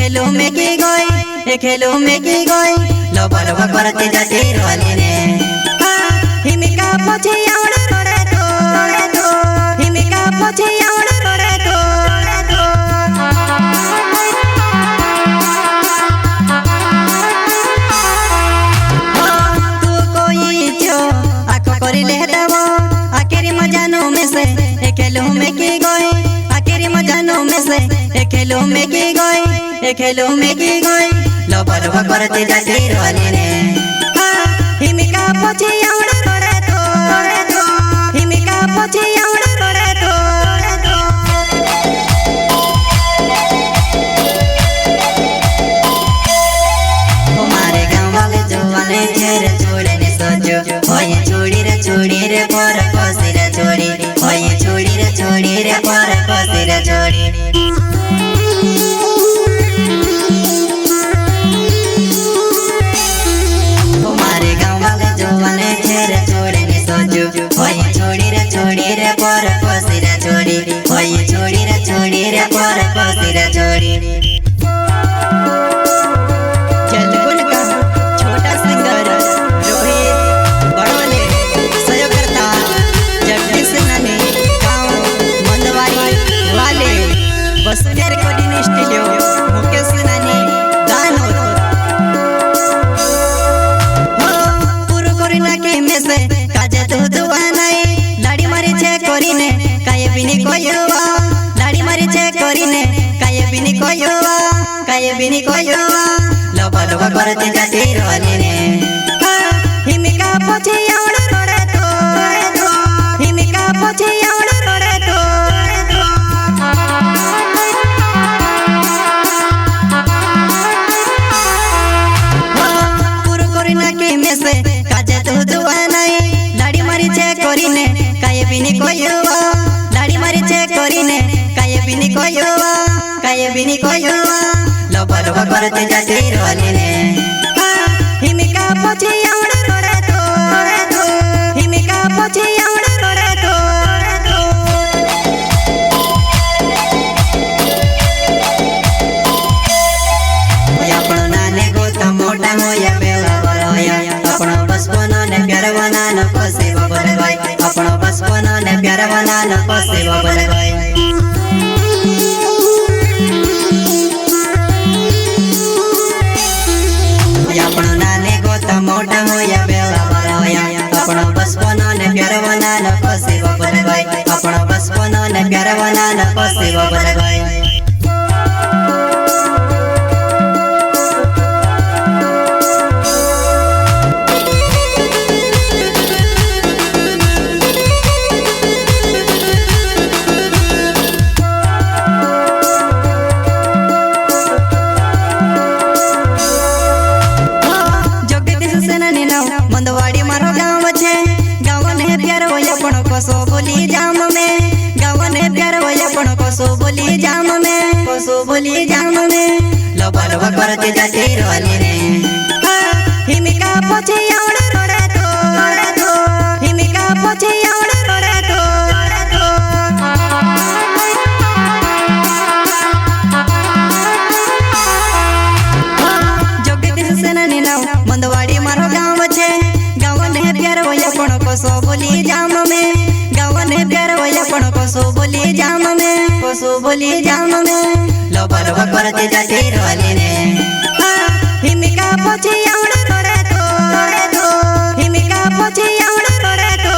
खेलो में की गई खेलो में की गई लबल करते जाते रोले ने हिमिका पछे आउड़ रोड़े तो हिमिका पछे आउड़ रोड़े तो तू कोई जो आको करी ले दबो आखिरी मजानो में से खेलो में की गई आखिरी मजानो में से खेलो में की गई खेलो में की गई लबल करते जाते रोले ने हिमिका पछे आउड़ रोड़े तो हिमिका पछे आउड़ रोड़े तो हमारे गाँव वाले जवाने चेहरे छोड़े ने सोचो होए छोड़ी रे पर कोसी रे छोड़ी होए छोड़ी रे पर कोसी रे छोड़ी छोड़ी रे पर कोसी रे छोड़ी होए छोड़ी रे पर कोसी रे छोड़ी चलगुन का छोटा सिंगर रोहित बड़ोले सहयोगकर्ता जगदीश नानी गाँव मंदवारी वाले वसुंधरा रिकॉर्डिंग स्टूडियो मुकेश नानी गानो पूरो कोरिना के में से काजे तो दुआ करीने काये बिनी कोयवा लाड़ी मारी छे करीने काये बिनी कोयवा लबल करते जाते रोले ने हिमिका पछे आउड़ रोड़े तो हिमिका पछे आउड़ रोड़े तो पूरो कोरिना के में से काजे तो दुआ नहीं लाड़ी मारी छे करीने काये बिनी कोयवा लाड़ी मारी छे करीने काये बिनी कोयवा लबल करते जाते रोले ने हिमिका पछे आउड़ रोड़े तो हिमिका पछे आउड़ रोड़े तो आपणो नाने गोता मोटा होया बेला वर होया आपणो बचपन ने प्यार बनानो कोसे बबल गई आपणो बचपन ने प्यार बनानो कोसे बबल गई आपणो नाने गोता मोटा होया बेला वर होया आपणो बचपन ने प्यार बनानो कोसे बबल गई आपणो बचपन ने प्यार बनानो कोसे बबल गई मंदवाड़ी मारो गाँव छे गाँव ने प्यार होया पण कोसो बोली जाम में गाँव ने प्यार होया पण कोसो बोली जाम में लबल करते जाते रोले ने हिमिका पछे आउड़ रोड़े तो हिमिका पछे आउड़ रोड़े तो जगदीश सेनानी नाव मंदवाड़ी मारो गाँव छे गाँव ने प्यार होया पण कोसो बोली जाम में गाँव ने प्यार होया पण कोसो बोली जाम में लबल करते जाते रोले ने हिमिका पछे आउड़ रोड़े तो हिमिका पछे आउड़ रोड़े तो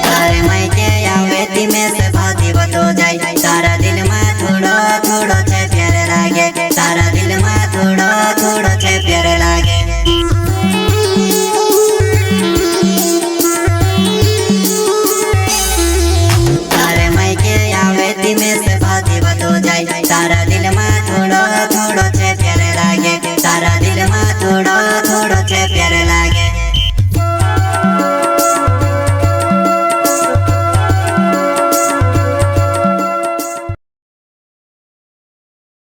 तारे मायके आवे में से भाती बतो जाए तारा दिल में थोड़ो थोड़ो छे प्यार लागे तारा दिल में थोड़ो थोड़ो छे प्यार लागे तारे मायके आवे में से भाती बतो जाए तारा दिल में थोड़ो थोड़ो